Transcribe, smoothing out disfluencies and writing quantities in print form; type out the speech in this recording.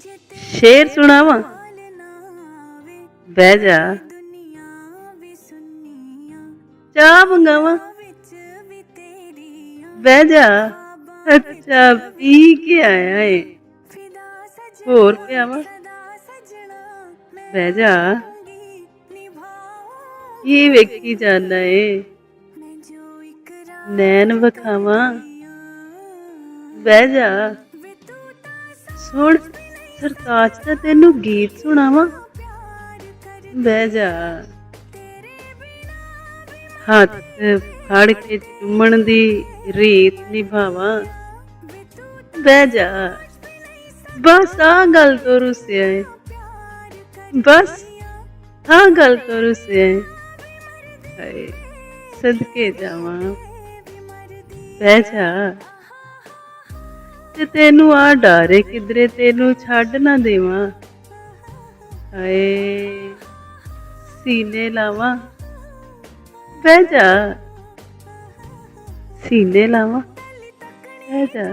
शेर सुनावा? बह जा। चाह मंगावा? बह जा। अच्छा पी के आया है, होर पियावा? बह जा। की वेखी जाना है, नैन वखावा? बह जा। सुन सरताज दा तेनू गीत सुनावा? बह जा। हथ फड़ के चुमन दी रीत निभावा? बह जा। बस आ गल तो रुसिया है, बस आ गल तो रुसिया है। हाय सदके जावा, बह जा। ते तेनू आ डर है किधरे तेनू छड्ड ना देवां। हाय सीने लावा? बह जा। सीने लावा? बह जा।